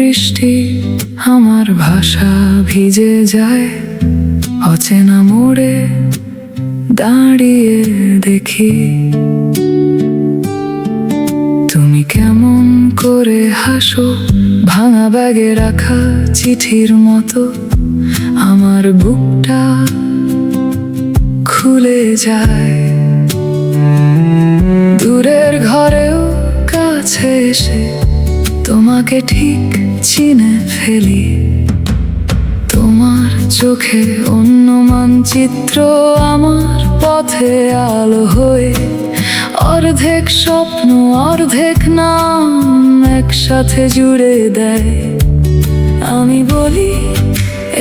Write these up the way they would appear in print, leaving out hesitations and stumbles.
বৃষ্টি আমার ভাষা ভিজে যায়। অচেনা মোড়ে দাঁড়িয়ে দেখি তুমি কেমন করে হাসো, ভাঙা ব্যাগে রাখা চিঠির মতো আমার বুকটা খুলে যায়। দূরের ঘরেও কাছে এসে তোমাকে ঠিক চিনে ফেলি। তোমার চোখে অন্য মানচিত্র আমার পথে আলো হয়ে, অর্ধেক স্বপ্ন অর্ধেক নাম একসাথে জুড়ে দেয়। আমি বলি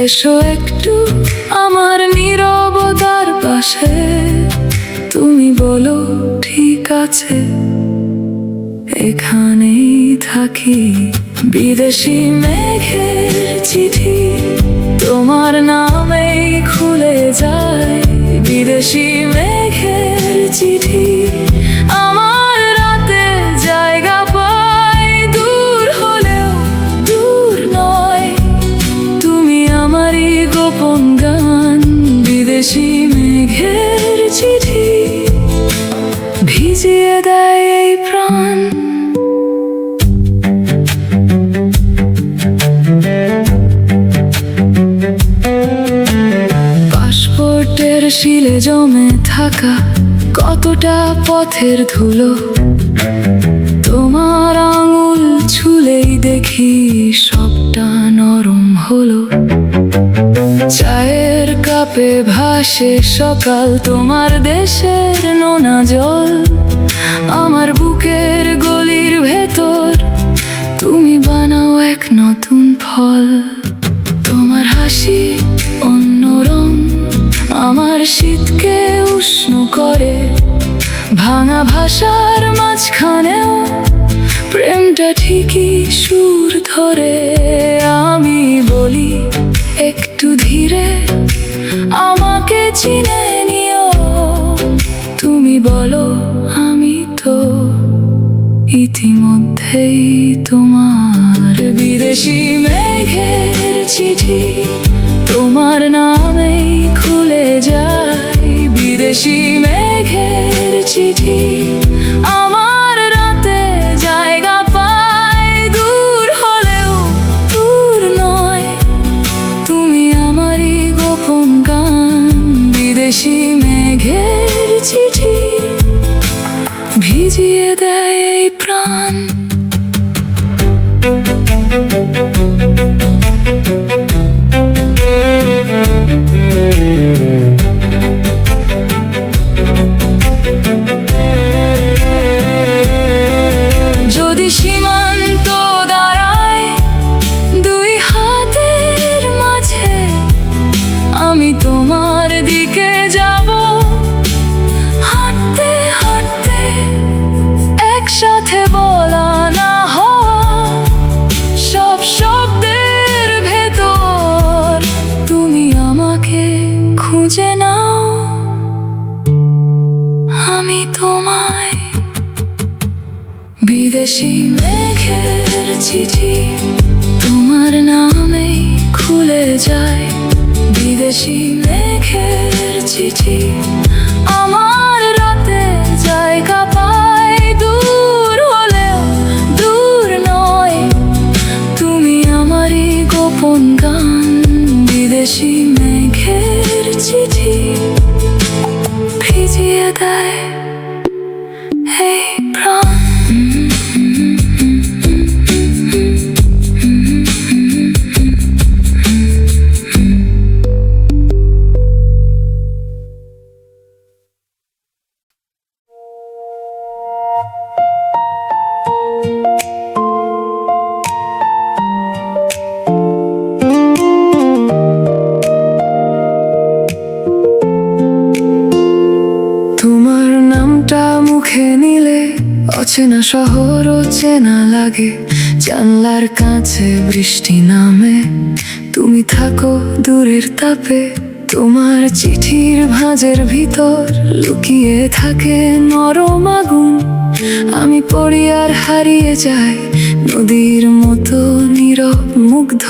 এসো একটু আমার নীরবতার পাশে, তুমি বলো ঠিক আছে এখানেই থাকি। বিদেশি মেঘের চিঠি তোমার নামেই খুলে যায়। বিদেশি মেঘের চিঠি আমার রাতে জায়গা পায়। দূর হলেও দূর নয়, তুমি আমারই গোপন গান। বিদেশি মেঘের চিঠি ভিজিয়ে দেয় এই প্রাণ। পাসপোর্টের শিলে জমে থাকা কতটা পথের ধুলো, তোমার আঙুল ছুলেই দেখি সবটা নরম হলো। চায়ের কাপে ভাসে সকাল তোমার দেশের নোনা জল। আমার বুকের গলির ভেতর তুমি বানাও এক নতুন ফল। তোমার হাসি অন্য রং আমার শীতকে উষ্ণ করে। ভাঙা ভাষার মাঝখানেও প্রেমটা ঠিকই সুর ধরে। আমি বলি একটু ধীরে আমাকে চিনে নিও, তুমি বলো আমি তো ইতিমধ্যেই তোমার। বিদেশি মেঘের চিঠি তোমার নামেই খুলে যায়। বিদেশি মেঘের চিঠি আমার রাতে জায়গা পায়। দূর হলেও দূর নয়, তুমি আমারই গোপন গান। বিদেশি মেঘের চিঠি ভিজিয়ে দেয় এই প্রাণ। যদি সীমান্ত দাঁড়ায় দুই হাতের মাঝে, আমি তোমার দিকে যাব হাঁটতে হাঁটতে। একসাথে বলা না হওয়া সব শব্দের ভেতর তুমি আমাকে খুঁজে নাও, আমি তোমায়। বিদেশি মেঘের চিঠি তোমার নামেই খুলে যায়। বিদেশি মেঘের চিঠি আমার রাতে জায়গা পায়। দূর হলেও দূর নয়, তুমি আমারই গোপন গান। বিদেশি মেঘের চিঠি ভিজিয়ে দেয় এই প্রাণ। মুখে নিলে অচেনা শহরও চেনা লাগে। জানলার কাছে বৃষ্টি নামে, তুমি থাকো দূরের তাপে। তোমার চিঠির ভাঁজের ভিতর লুকিয়ে থাকে নরম আগুন। আমি পড়ি আর হারিয়ে যাই নদীর মতো। নীরব মুগ্ধ।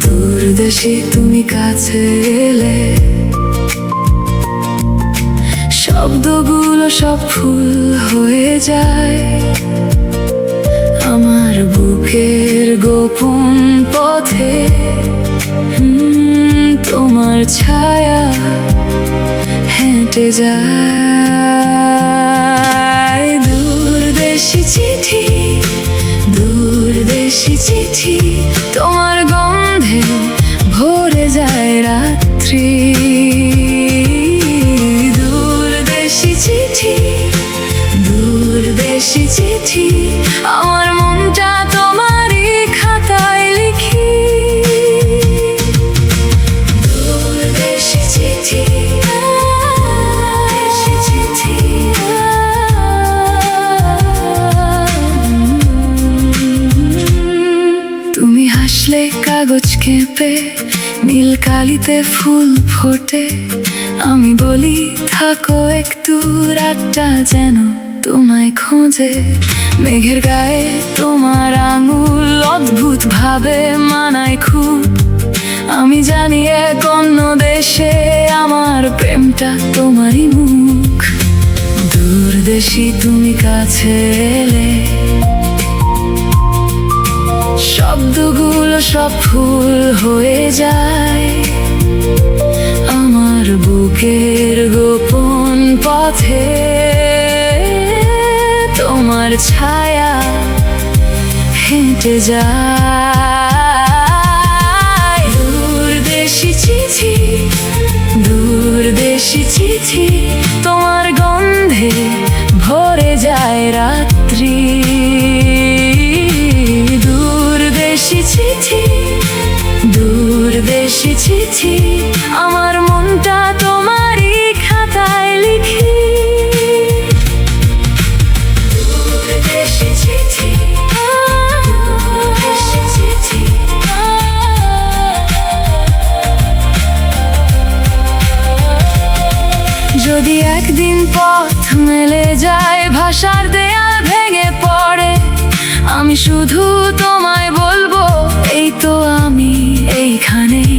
দূরদেশে তুমি কাছে এলে, শব্দগুলো সব ফুল হয়ে যায়। আমার বুকের গোপন পথে তোমার ছায়া হেঁটে যায়। দূরদেশি চিঠি, দূরদেশি চিঠি, তোমার গন্ধে ভরে যায় রাত্রি। দূরদেশি চিঠি, দূরদেশি চিঠি, আমার মনটা তোমারই খাতায় লিখি। দূরদেশি চিঠি, দূরদেশি চিঠি। তুমি হাসলে কাগজ কেঁপে, নীল কালিতে ফুল ফোটে। আমি বলি থাকো একটু, রাতটা যেন তোমায় খোঁজে। মেঘের গায়ে তোমার আঙুল অদ্ভুত ভাবে মানায় খুব। আমি জানি এক অন্য দেশে আমার প্রেমটা তোমারই মুখ। দূরদেশি তুমি কাছে এলে, শব্দগুলো সব ফুল হয়ে যায়। আমার বুকের গোপন পথে তোমার ছায়া হেঁটে যায়। দূরদেশি চিঠি, দূরদেশি চিঠি, তোমার গন্ধে ভরে যায় রাত্রি। দূরদেশি চিঠি, দূরদেশি চিঠি, আমার মনটা তোমারই খাতায় লিখি। দূরদেশি চিঠি, দূরদেশি চিঠি। যদি একদিন পথ মেলে যায়, ভাষার দেয়াল ভেঙে পড়ে, আমি শুধু তোমায় বলবো এই তো আমি এইখানেই।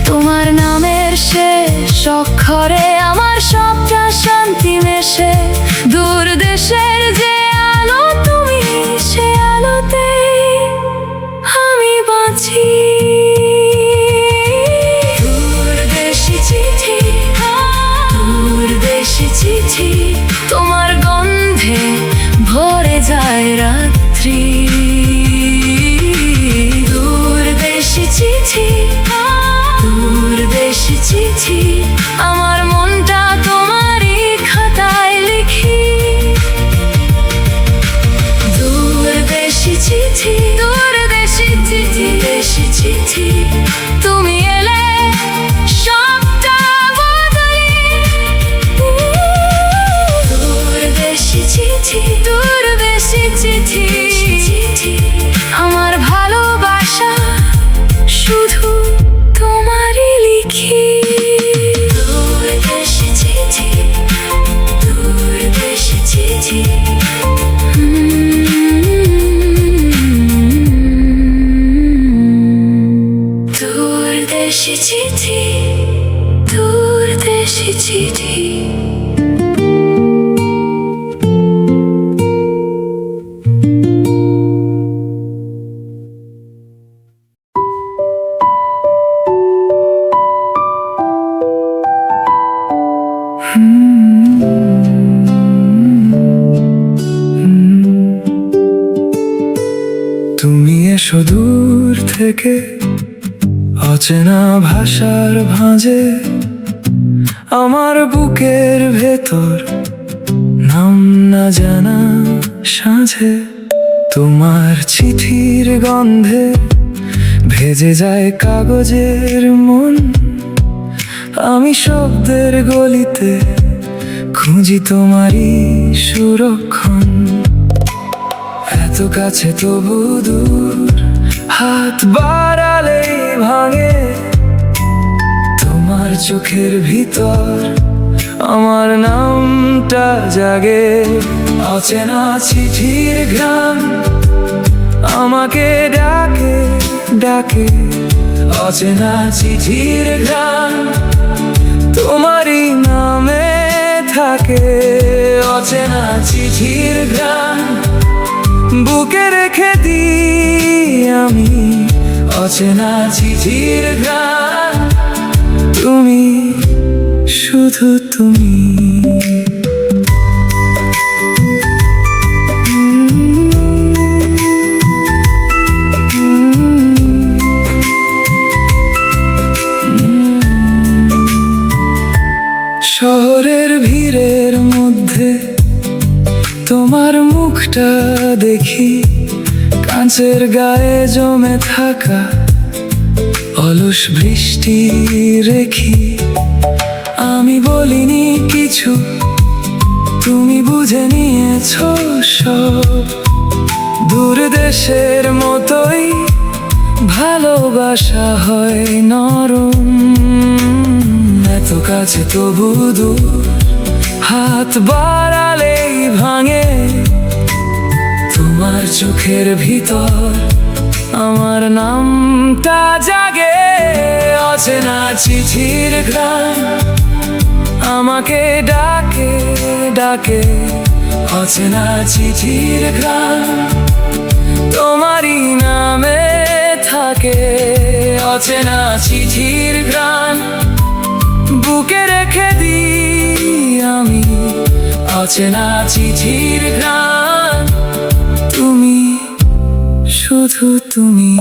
তোমার নামের শেষ অক্ষরে আমার সবটা শান্তি মেশে। দূর দেশের যে আলো তুমি, সে আলোতে আমি বাঁচি। দূরদেশি চিঠি, দূরদেশি চিঠি, তোমার গন্ধে ভরে যায় রাত্রি। দূরদেশি চিঠি, দূরদেশি চিঠি, আমার মনটা তোমারই খাতায় লিখি। দূরদেশি চিঠি, দূরদেশি চিঠি, দেশি চিঠি, তুমি এলে সবটা বদলে। দূরদেশি চিঠি, দূরদেশি চিঠি, আমার ভালোবাসা শুধু তোমারই লিখি। দূরদেশি চিঠি, দূরদেশি চিঠি। দূরদেশি চিঠি, দূরদেশি চিঠি। তুমি এসো দূর থেকে, অচেনা ভাষার ভাঁজে, আমার বুকের ভেতর নাম না জানা সাঁঝে। তোমার চিঠির গন্ধে ভেজে যায় কাগজের মন। আমি শব্দের গলিতে খুঁজি তোমারই সুরক্ষণ। এত কাছে তবু দূর, হাত বাড়ালেই ভাঙে। তোমার চোখের ভিতর আমার নামটা জাগে। অচেনা চিঠির ঘ্রাণ আমাকে ডাকে ডাকে অচেনা চিঠির গান তোমারই নামে থাকে অচেনা চিঠির গান বুকে রেখে দিই আমি অচেনা চিঠির গান তুমি শুধু তুমি শহরের ভিড়ের মধ্যে তোমার মুখটা দেখি কাঁচের গায়ে জমে থাকা অলস বৃষ্টি রেখি আমি বলিনি কিছু তুমি বুঝে নিয়েছো সব দূর দেশের মতোই ভালোবাসা হয় নরম এত কাছে তবু দূর হাত বাড়ালেই ভাঙে তোমার চোখের ভিতর আমার নামটা জাগে অচেনা চিঠির ঘ্রাণ আমাকে ডাকে ডাকে অচেনা চিঠির ঘ্রাণ তোমারই নামে থাকে অচেনা চিঠির ঘ্রাণ বুকে রেখে দিই আমি অচেনা চিঠির ঘ্রাণ তুমি শুধু তুমি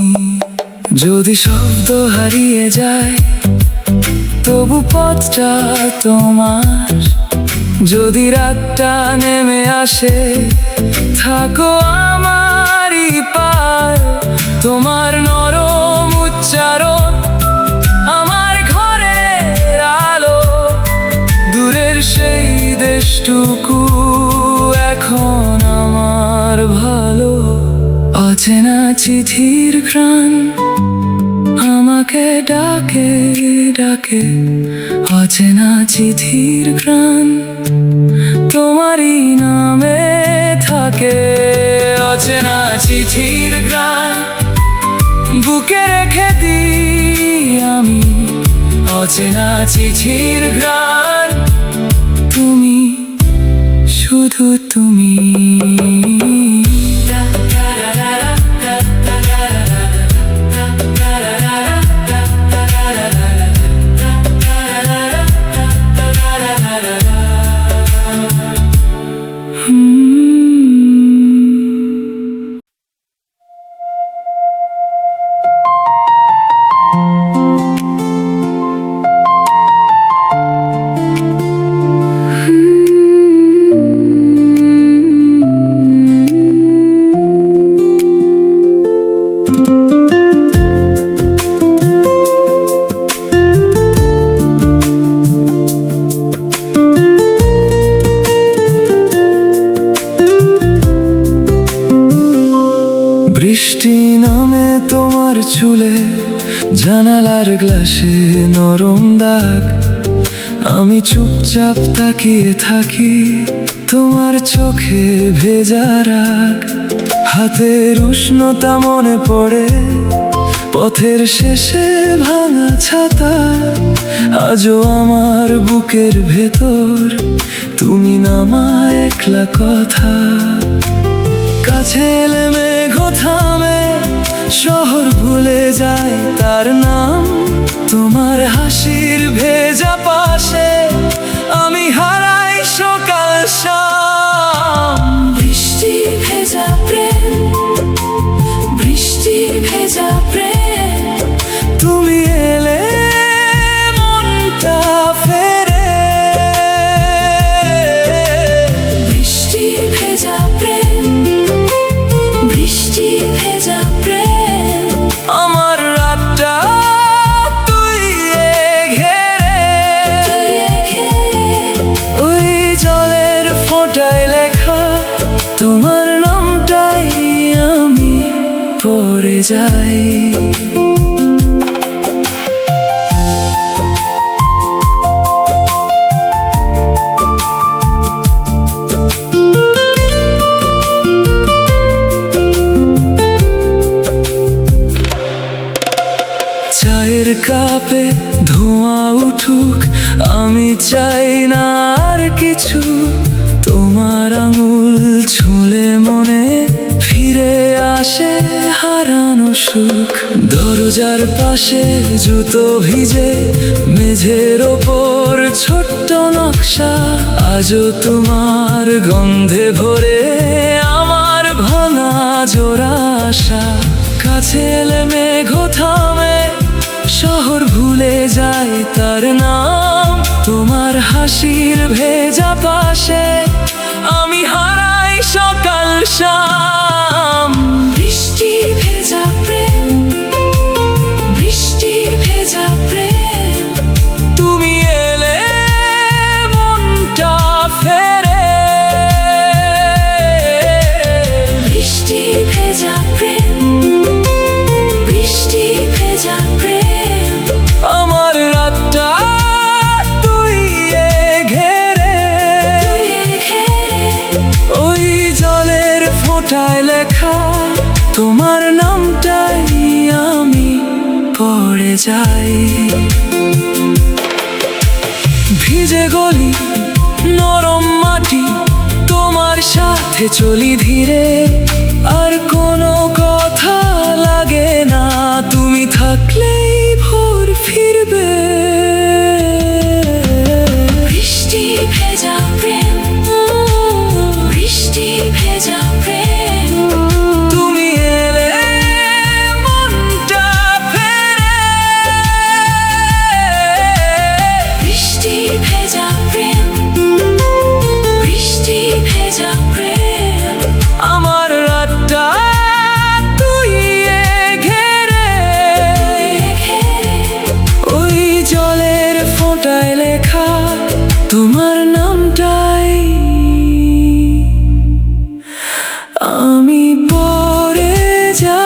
যদি শব্দ হারিয়ে যায় তবু পথটা তোমার যদি রাতটা নেমে আসে থাকো আমারই পার তোমার নরম উচ্চারণ আমার ঘরের আলো দূরের সেই দেশটুকু এখন আমার ভালো অচেনা চিঠির ঘ্রাণ আমাকে ডাকে ডাকে অচেনা চিঠির ঘ্রাণ তোমারই নামে থাকে অচেনা চিঠির ঘ্রাণ বুকে রেখে দিই আমি অচেনা চিঠির ঘ্রাণ তুমি শুধু তুমি বৃষ্টি নামে তোমার চুলে জানালার গ্লাসে নরম দাগ আমি চুপচাপ তাকিয়ে থাকি তোমার চোখে ভেজা রাগ হাতের উষ্ণতা মনে পড়ে পথের শেষে ভাঙা ছাতা আজও আমার বুকের ভেতর তুমি নামা একলা কথা কাছে এলে মেঘ থামে শহর ভুলে যায় তার নাম তোমার হাসির ভেজা পাশে আমি হারাই সকাল শাম বৃষ্টি ভেজা প্রেম বৃষ্টি ভেজা প্রেম তুমি এলে মনটা ফেরে বৃষ্টি ভেজা প্রেম বৃষ্টি ভেজা প্রেম আমার রাতটা তুই ঘেরে ওই জলের ফোঁটায় লেখা তোমার নামটাই আমি পড়ে যাই কাছের কাপে ধোঁয়া উঠুক, আমি চাই না আর কিছু। তোমার আঙুল ছুঁলে মনে ফিরে আসে হারানো সুখ। দরজার পাশে জুতো ভিজে, মেঝের ওপর ছোট্ট নকশা, আজও তোমার গন্ধে ভরে আমার ভাঙা জোড়া আশা। কাছে এলে মেঘ থামে, শহর ভুলে যায় তার নাম। তোমার হাসির ভেজা পাশে আমি হারাই সকাল শাম। বৃষ্টি ভেজা প্রেম, বৃষ্টি ভেজা প্রেম, তুমি এলে মনটা ফেরে। বৃষ্টি ভেজা প্রেম, বৃষ্টি ভেজা প্রেম, আমার রাতটা তুই ঘেরে। তুই ঘেরে। ওই জলের ফোঁটায় লেখা তোমার নামটাই আমি পড়ে যাই। ভিজে গলি, নরম মাটি, তোমার সাথে চলি ধীরে। আর কোনো কথা লাগে না, তুমি থাকলেই ভোর ফিরবে। বৃষ্টি ভেজা প্রেম, বৃষ্টি ভেজা প্রেম, তুমি এলে মনটা ফেরে। বৃষ্টি ভেজা প্রেম, বৃষ্টি ভেজা প্রেম, আমার রাতটা তুই ঘেরে। ঘেরে। ওই জলের ফোঁটায় লেখা তোমার নামটাই আমি পড়ে যাই।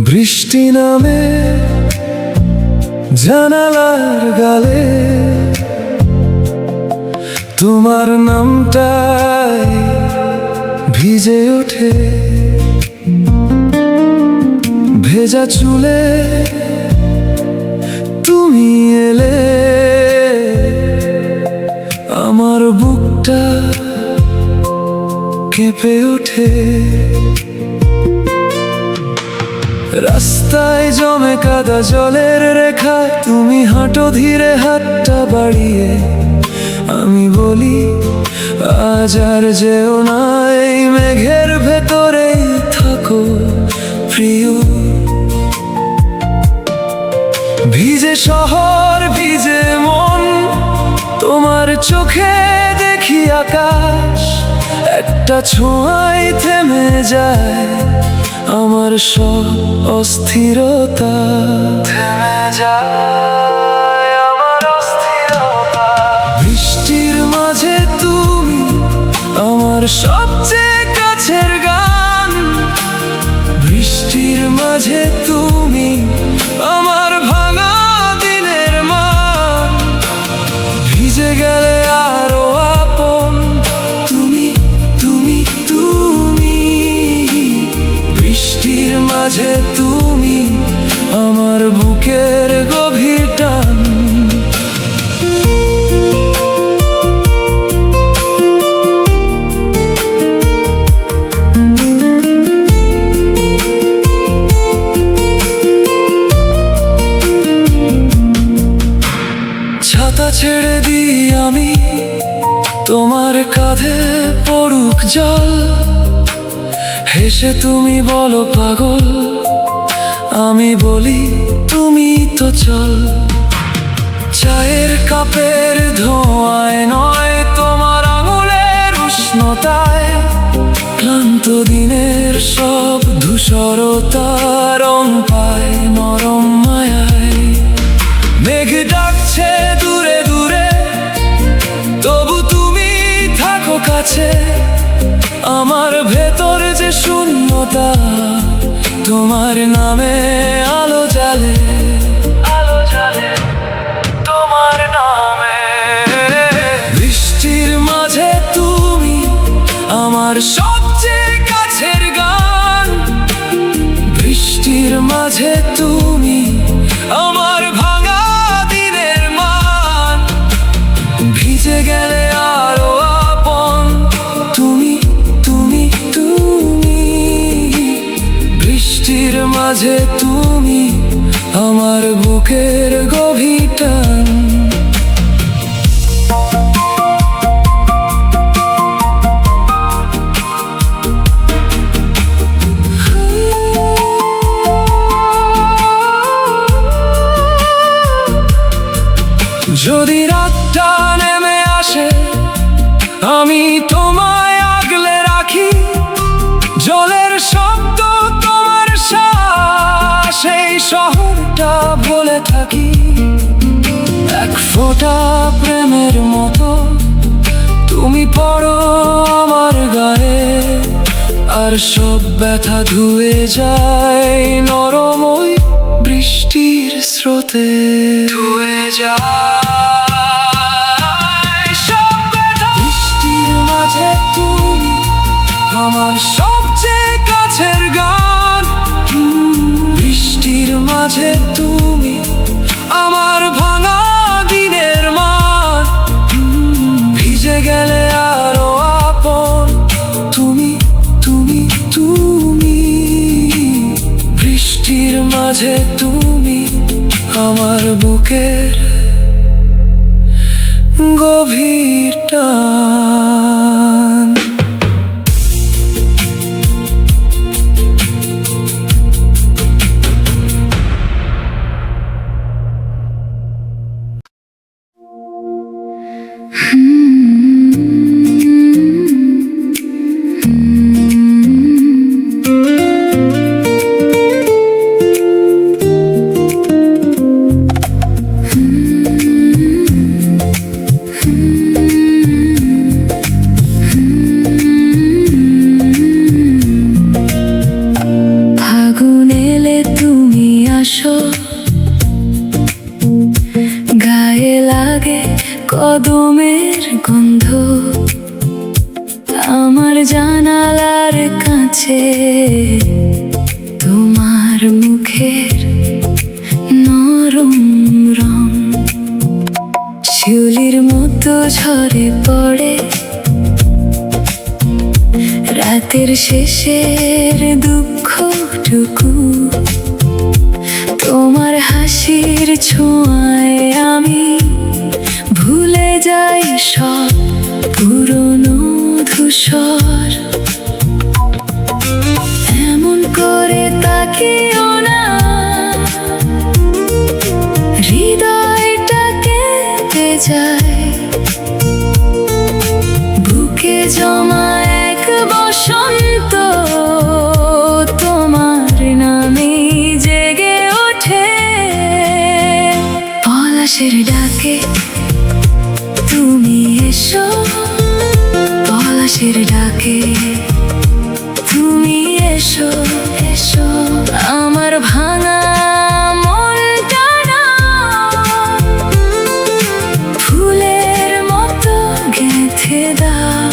বৃষ্টি নামে জানালার গালে, তোমার নামটাই ভিজে ওঠে। ভেজা চুলে তুমি এলে, আমার বুকটা কেঁপে ওঠে। রাস্তায় জমে কাদা জলের রেখা, তুমি হাঁটো ধীরে হাতটা বাড়িয়ে। আমি বলি আজ আর যেও না, এই মেঘের ভেতরেই থাকো প্রিয়। ভিজে শহর, ভিজে মন, তোমার চোখে দেখি আকাশ। একটা ছোঁয়ায় থেমে যায় আমার সব অস্থিরতা। থেমে যায় আমার অস্থিরতা। বৃষ্টির মাঝে তুমি আমার সবচেয়ে কাছের গান। বৃষ্টির মাঝে তুমি আমার ভাঙা দিনের মান। ভিজে গেলে আরো আপন তুমি, তুমি, তুমি। বৃষ্টির মাঝে তুমি আমার বুকের গভীর টান। ছাতা ছেড়ে দিই আমি, তোমার কাঁধে পড়ুক জল। হেসে তুমি বলো পাগল, আমি বলি তুমি তো চল। চায়ের কাপের ধোঁয়ায় নয়, তোমার আঙুলের উষ্ণতায়। ক্লান্ত দিনের সব ধূসরতা রং পায় নরম মায়ায়। মেঘ ডাকছে তোমার নামে আলো জ্বালে, আলো জ্বালে তোমার নামে। বৃষ্টির মাঝে তুমি আমার সবচেয়ে কাছের গান, বৃষ্টির মাঝে তুমি আমার ভাঙা দিনের মান, ভিজে গেলে আরো আপন তুমি, তুমি, তুমি। বৃষ্টির মাঝে তুমি আমার বুকের গভীর টান। যদি রাতটা নেমে আসে আমি তোমায় আগলে রাখি, জলের শব্দ তোমার শ্বাস, এই শহরটা বলে থাকি। এক ফোঁটা প্রেমের মতো তুমি পড়ো আমার গায়ে, আর সব ব্যথা ধুয়ে যায় নরম ওই বৃষ্টির স্রোতে, ধুয়ে যায় সব ব্যথা। বৃষ্টির মাঝে তুমি আমার সবচেয়ে কাছের গান, বৃষ্টির মাঝে তুমি আমার ভাঙা দিনের মান, ভিজে গেলে আরো আপন তুমি, তুমি, তুমি। বৃষ্টির মাঝে তুমি আমার বুকের গভীর টান। গায়ে লাগে কদমের গন্ধ, আমার জানালার কাছে তোমার মুখের নরম রং, শিউলির মতো ঝরে পড়ে রাতের শেষের দুঃখটুকু। তোমার হাসির ছোঁয়ায় আমি ভুলে যাই সব পুরনো ধূসর। এমন করে তাকিও না, হৃদয়টা কেঁপে যায়, বুকে জমা এক বসন্ত তোমার নামে জেগে ওঠে। পলাশের ডাকে তুমি এসো, পলাশের ডাকে তুমি এসো, এসো আমার ভাঙা মনটা না ফুলের মতো গেঁথে দাও।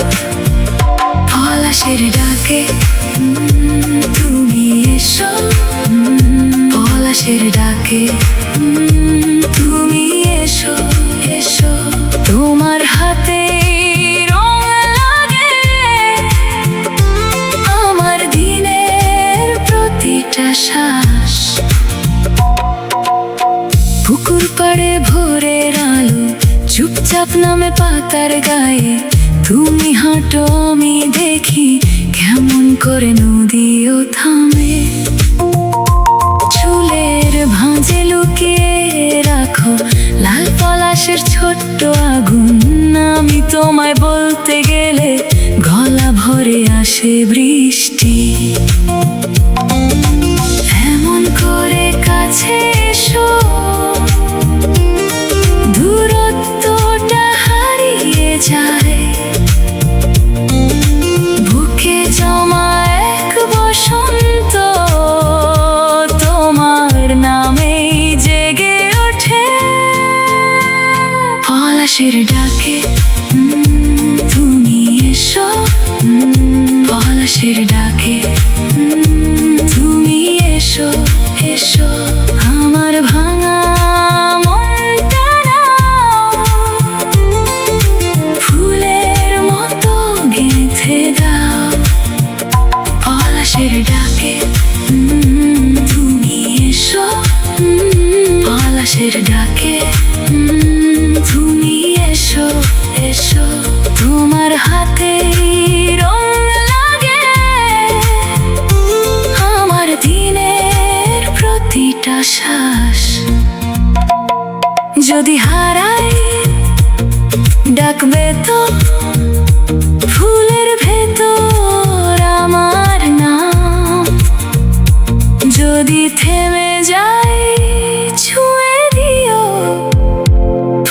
পলাশের ডাকে তুমি এসো, পলাশের ডাকে তুমি এসো, এসো তোমার হাতে রং লাগে আমার দিনের প্রতিটা শ্বাস। পুকুর পাড়ে ভোরের আলো চুপচাপ নামে পাতার গায়ে, তুমি হাঁটো আমি দেখি কেমন করে নদীও থামে। চুলের ভাঁজে লুকিয়ে রাখো লাল পলাশের ছোট্ট আগুন, আমি তোমায় বলতে গেলে গলা ভরে আসে বৃষ্টি। এমন করে কাছে এসো, দূরত্বটা হারিয়ে যায়, বুকে জমা এক বসন্ত পলাশের ডাকে তুমি এসো, পলাশের ডাকে তুমি এসো, এসো আমার ভাঙা মনটা নাও, ফুলের মতো গেঁথে দাও। পলাশের ডাকে তুমি এসো, পলাশের ডাকে তুমি এসো, এসো তোমার হাতে রং লাগে আমার দিনের প্রতিটা শ্বাস। যদি হারাই ডাকবে তো ফুলের ভেতর আমার নাম, যদি থেমে যাই ছুঁয়ে দিও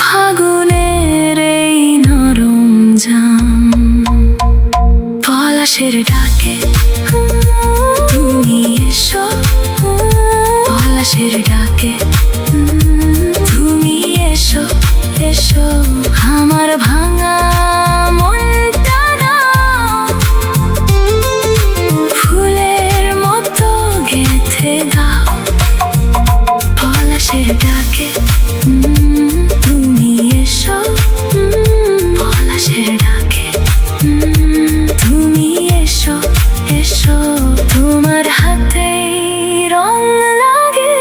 ফাগুনের এই নরম জাম। পলাশের ডাকে তুমি এসো, পলাশের ডাকে তুমি এসো, এসো আমার ভাঙা মনটা নাও, ফুলের মতো গেঁথে দাও। পলাশের ডাকে তুমি এসো, পলাশের ডাকে তুমি এসো, এসো তোমার হাতে রং লাগে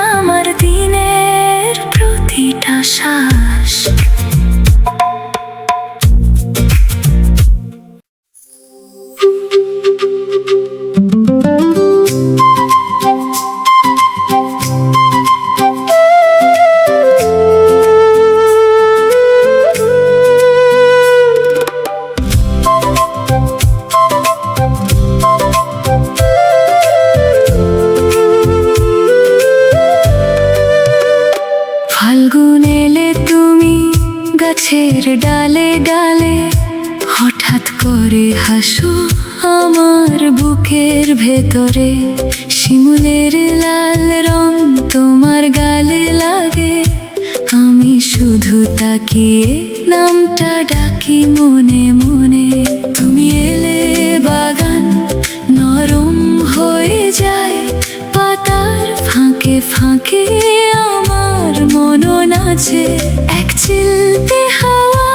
আমার দিনের প্রতিটা শ্বাস। ফাল্গুন এলে তুমি গাছের ডালে ডালে হঠাৎ করে হাসো আমার বুকের ভেতরে, শিমুলের লাল রং তোমার গালে লাগে, আমি শুধু তাকিয়ে নামটা ডাকি মনে মনে। তুমি এলে বাগান নরম হয়ে যায় পাতার ফাঁকে ফাঁকে, আমার মনও নাচে এক চিলতে হাওয়া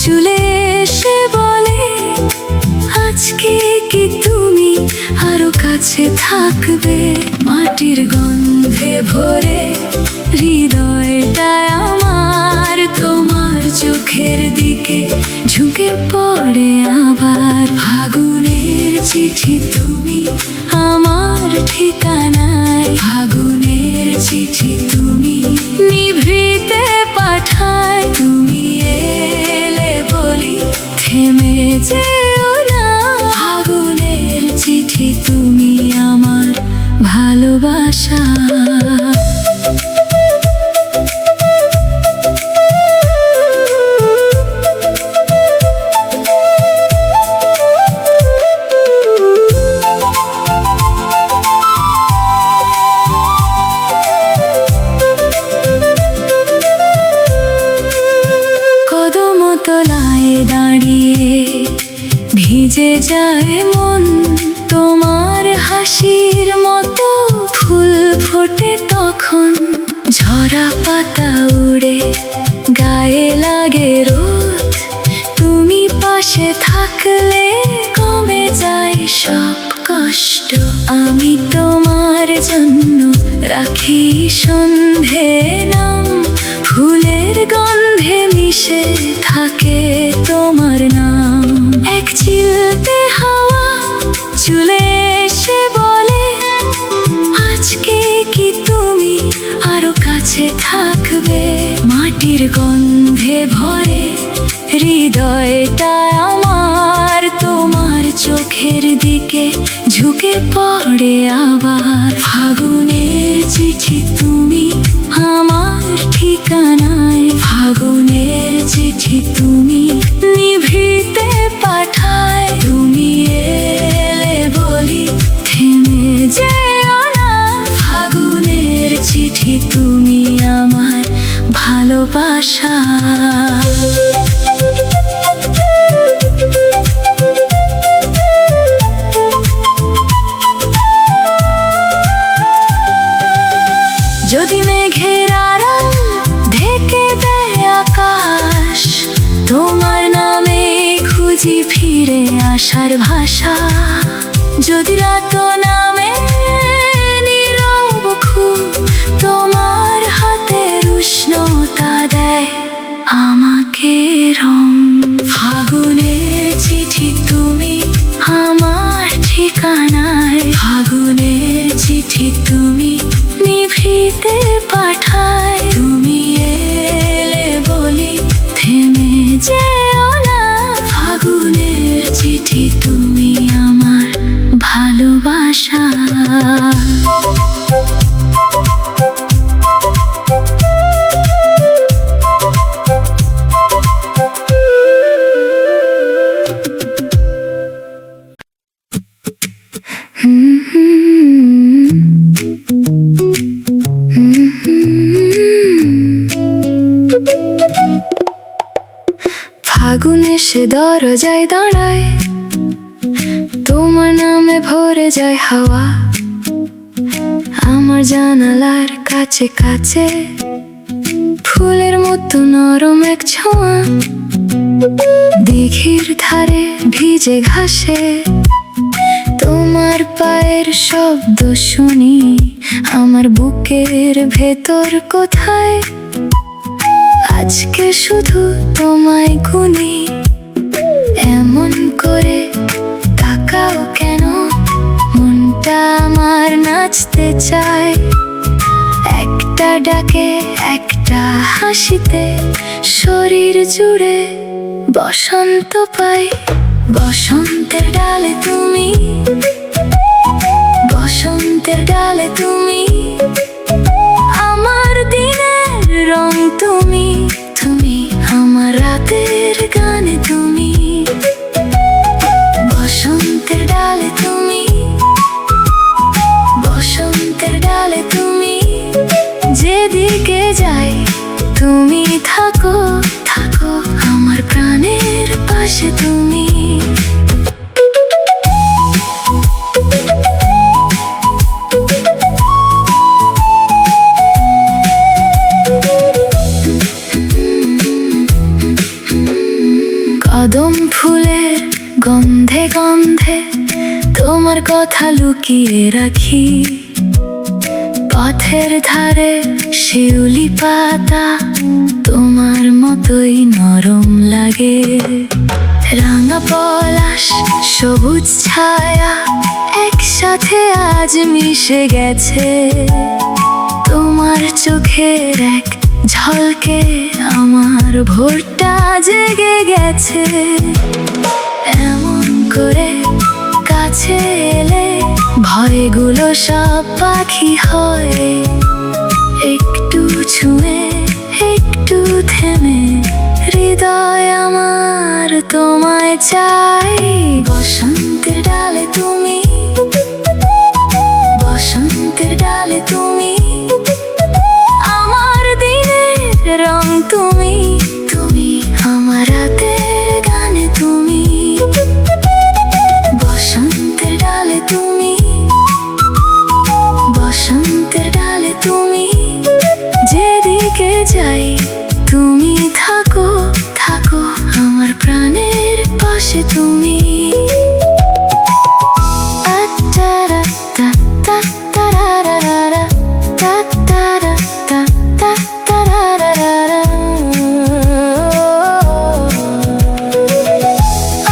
চুলে এসে বলে আজকে কি তুমি আরো কাছে থাকবে। মাটির গন্ধে ভরে হৃদয়টা আমার তোমার চোখের দিকে ঝুঁকে পড়ে আবার। ফাগুনের চিঠি তুমি আমার ঠিকানায়, ফাগুনের চিঠি তুমি নিভৃতে পাঠায়। তুমি এলে বলি থেমে যেও না, ফাগুনের চিঠি তুমি আমার ভালোবাসা। তলায় দাঁড়িয়ে ভিজে যায় মন তোমার হাসির মতো, ফুল ফোটে তখন ঝরা পাতা উড়ে গায়ে লাগে রোদ, তুমি পাশে থাকলে কমে যায় সব কষ্ট। আমি তোমার জন্য রাখি সন্ধে নাম, ফুলের গন্ধে মিশে থাকে তোমার নাম। এক চিলতে হাওয়া চুলে এসে বলে আজকে কি তুমি আরো কাছে থাকবে। মাটির গন্ধে ভরে হৃদয়টা আমার তোমার চোখের দিকে ঝুঁকে পড়ে আবার। ফাগুনের চিঠি তুমি আমার ঠিকানায়, ফাগুনের চিঠি তুমি নিভৃতে পাঠায়। তুমি এলে বলি থেমে যেও না, ফাগুনের চিঠি তুমি আমার ভালো ভালোবাসা। যদি মেঘের আড়াল ঢেকে দেয় আকাশ, তোমার নামে খুঁজি ফিরে আসার ভাষা। যদি রাত নামে নীরব খুব, তোমার হাতের উষ্ণতা দেয় আমাকে রং। ফাগুনের চিঠি তুমি আমার ঠিকানায়, ফাগুনের চিঠি তুমি নিভৃতে পাঠায়। তুমি এলে বলি থেমে যেও না, ফাগুনের চিঠি তুমি আমার ভালোবাসা। ফাগুন এসে দরজায় দাঁড়ায়, তোমার নামে ভরে যায় হাওয়া। আমার জানালার কাছে কাছে ফুলের মতো নরম এক ছোঁয়া। দিঘির ধারে ভিজে ঘাসে তোমার পায়ের শব্দ শুনি। আমার বুকের ভেতর কোথায় আজকে শুধু তোমায় গুনি। এমন করে তাকাও কেন, মনটা আমার নাচতে চায়। একটা ডাকে একটা হাসিতে শরীর জুড়ে বসন্ত পাই। বসন্তের ডালে তুমি, বসন্তের ডালে তুমি আমার দিনের রং। তুমি তুমি আমার রাতের গানে তুমি, বসন্তের ডালে তুমি, বসন্তের ডালে তুমি। যেদিকে যাই তুমি থাকো, থাকো আমার প্রাণের পাশে তুমি। কদম ফুলের গন্ধে গন্ধে তোমার কথা লুকিয়ে রাখি। পথের ধারে শিউলি পাতা তোমার মতোই নরম লাগে। রাঙা পলাশ সবুজ ছায়া একসাথে আজ মিশে গেছে। তোমার চোখের এক ঝলকে আমার ভোরটা জেগে গেছে। এমন করে কাছে এলে ভয়গুলো সব পাখি হয়। একটু ছুঁয়ে একটু থেমে হৃদয় আমার তোমায় চাই। বসন্তের ডালে তুমি, বসন্তের ডালে তুমি আমার দিনের রং। তুমি তুমি আমার রাতের গানে তুমি, বসন্তের ডালে তুমি, বসন্তের ডালে তুমি। যেদিকে যাই তুমি থাকো, থাকো আমার প্রাণের পাশে তুমি।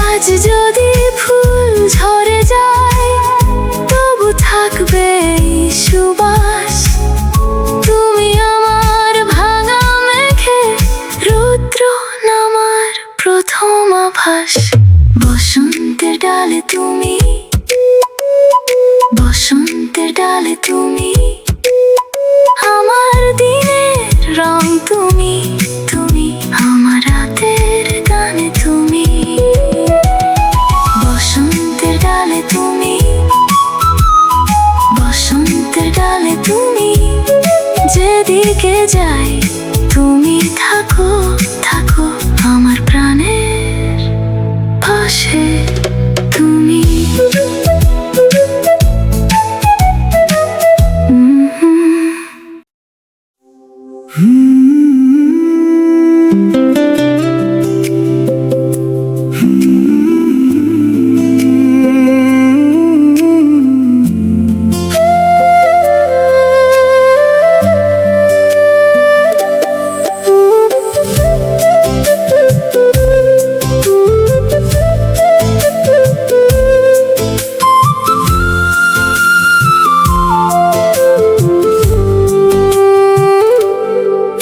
আজ যদি ফুল ঝরে যায় তবু থাকবে সুবাস। তুমি আমার ভাঙা মেঘে রুদ্র নামার প্রথম আভাস। বসন্তের ডালে তুমি, বসন্তের ডালে তুমি আমার দিনের রং। তুমি তুমি আমার রাতের গানে তুমি, বসন্তের ডালে তুমি, বসন্তের ডালে তুমি। যেদিকে যাই তুমি থাকো থাকো আমার প্রাণের পাশে তুমি।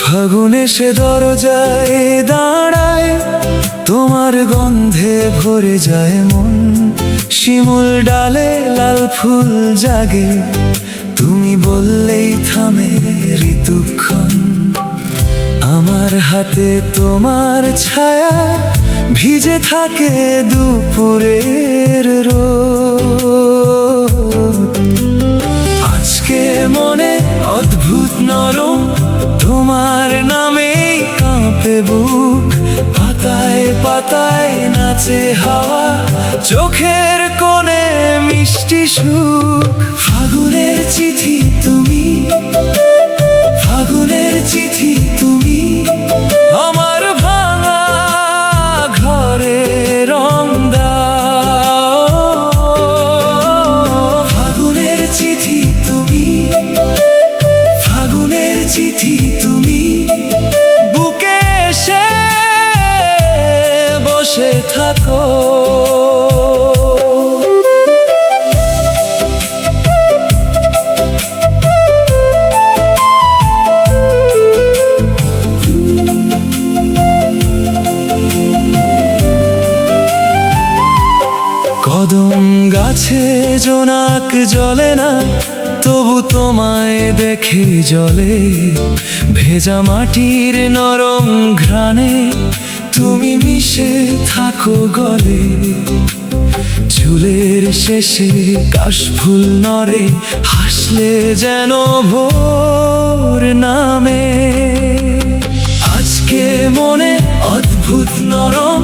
ফাগুন এসে দরজায় দাঁড়ায়, তোমার গন্ধে ভরে যায় মন। শিমুল ডালে লাল ফুল জাগে, তুমি বললেই থামে ঋতুক্ষণ। আমার হাতে তোমার ছায়া ভিজে থাকে দুপুরের রোদ। আজকে মনে অদ্ভুত নরম, তোমার নামেই কাঁপে বুক। পাতায় পাতায় নাচে হাওয়া, চোখের কোণে মিষ্টি সুখ। ফাগুনের চিঠি তুমি, ফাগুনের চিঠি তুমি, আমার ভাঙা ঘরে রং দাও। ফাগুনের চিঠি তুমি, ফাগুনের চিঠি তুমি, বুকে এসে বসে থাকো। কদম গাছে জোনাক জ্বলে না, তবু তোমায় দেখে জ্বলে। ভেজা মাটির নরম ঘ্রাণে তুমি মিশে থাকো গলে। চুলের শেষে কাশফুল নড়ে, হাসলে যেন ভোর নামে। আজকে মনে অদ্ভুত নরম,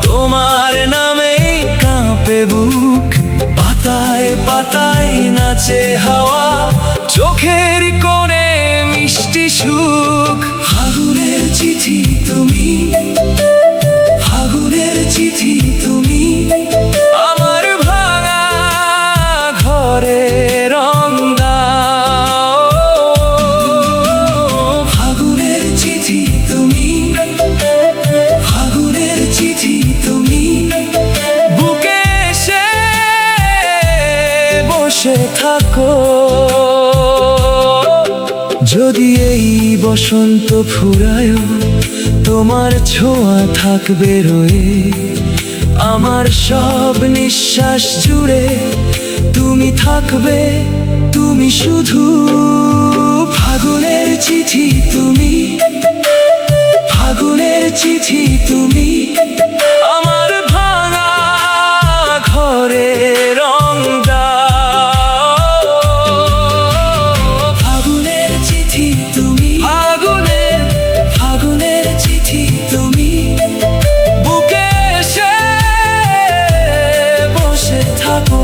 তোমার নামেই কাঁপে বুক। পাতায় পাতায় নাচে হাওয়া, চোখের কোণে মিষ্টি সুখ। ফাগুনের চিঠি তুমি, ফাগুনের চিঠি তুমি, আমার ভাঙা ঘরে রং দাও। ফাগুনের চিঠি তুমি, ফাগুনের চিঠি তুমি, বুকে এসে বসে থাকো। যদি এই বসন্ত ফুরায়, তোমার ছোঁয়া থাকবে রয়ে। আমার সব নিঃশ্বাস জুড়ে তুমি থাকবে, তুমি শুধু। ফাগুনের চিঠি তুমি, ফাগুনের চিঠি তুমি, আমার ভাঙা ঘরে রং দাও। ফাগুনের চিঠি তুমি, ফাগুনের, ফাগুনের চিঠি তুমি, বুকে এসে বসে থাকো।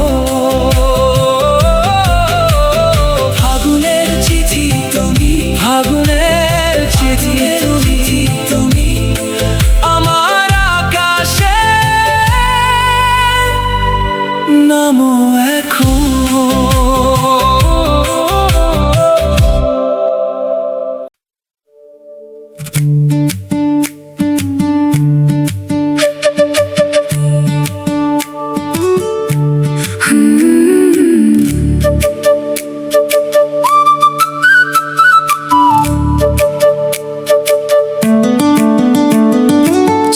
ফাগুনের চিঠি তুমি, ফাগুনের চিঠি তুমি, আমার আকাশে নামো এখন।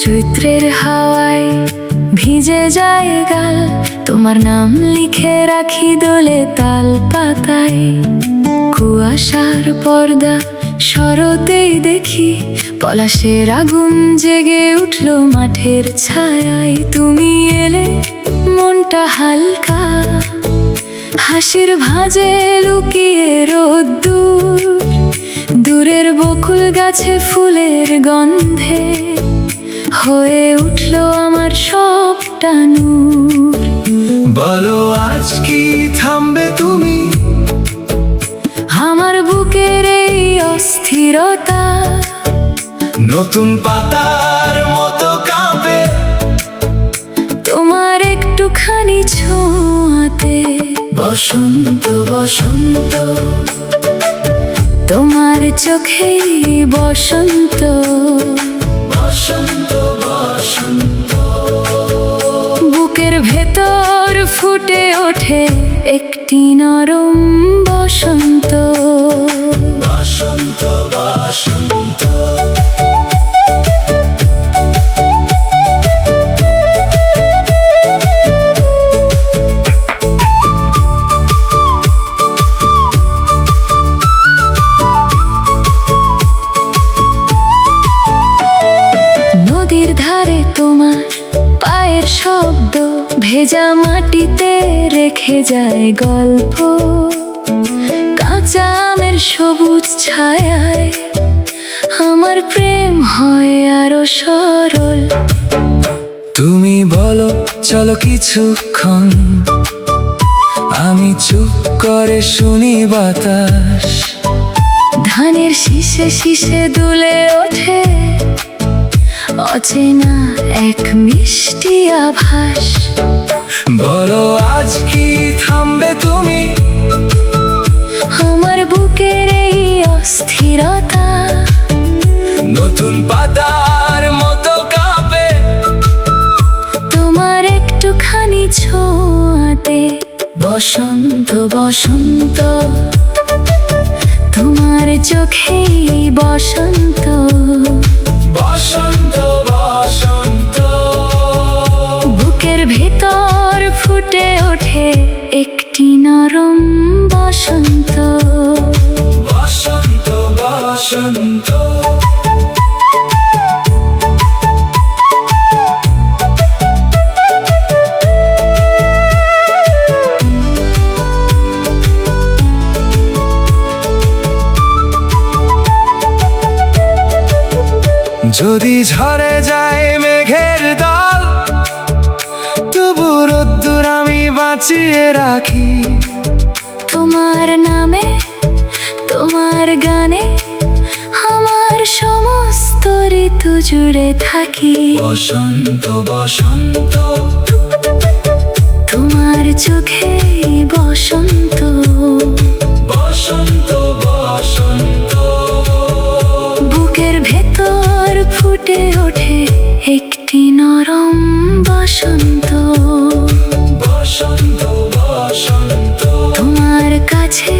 চৈত্রের হাওয়ায় ভিজে যায় গাল, তোমার নাম লিখে রাখি দোলে তাল পাতায়। কুয়াশার পর্দা শরতেই দেখি, পলাশের আগুন জেগে উঠলো মাঠের ছায়ায়। তুমি এলে মনটা হালকা, হাসির ভাঁজে লুকিয়ে রোদ্দুর। দূরের বকুল গাছে ফুলের গন্ধে হয়ে উঠলো আমার সবটা নূর। বলো আজ কি থামবে তুমি? আমার বুকের এই অস্থিরতা নতুন পাতার মতো কাঁপে তোমার একটুখানি ছোঁয়াতে। বসন্ত বসন্ত তোমার চোখে বসন্ত, বসন্ত বসন্ত বুকের ভেতর ফুটে ওঠে একটি নরম বসন্ত। বসন্ত বসন্ত নদীর ধারে তোমার পায়ের শব্দ ভেজা মাটিতে রেখে যায় গল্প। কাঁচা আমের সবুজ ছায়ায় আমার প্রেম হয় আরো সরল। তুমি বলো চলো কিছুক্ষণ, আমি চুপ করে শুনি বাতাস। ধানের শীষে শীষে দুলে ওঠে অচেনা এক মিষ্টি আভাস। বলো আজ কি থামবে তুমি? আমার বুকের এই অস্থিরতা নতুন পাতার মতো কাঁপে তোমার একটুখানি ছোঁয়াতে। বসন্ত বসন্ত তোমার চোখে বসন্ত, বসন্ত বসন্ত বুকের ভেতর ফুটে ওঠে একটি নরম বসন্ত। বসন্ত বসন্ত যদি ঝরে যায় মেঘের দল, তবু রোদ্দুর আমি বাঁচিয়ে রাখি। তোমার নামে তোমার গানে আমার সমস্ত ঋতু জুড়ে থাকি। বসন্ত বসন্ত তোমার চোখে বসন্ত, বসন্ত বসন্ত বুকের ভেতর ফুটে ওঠে একটি নরম বসন্ত। বসন্ত বসন্ত তোমার কাছে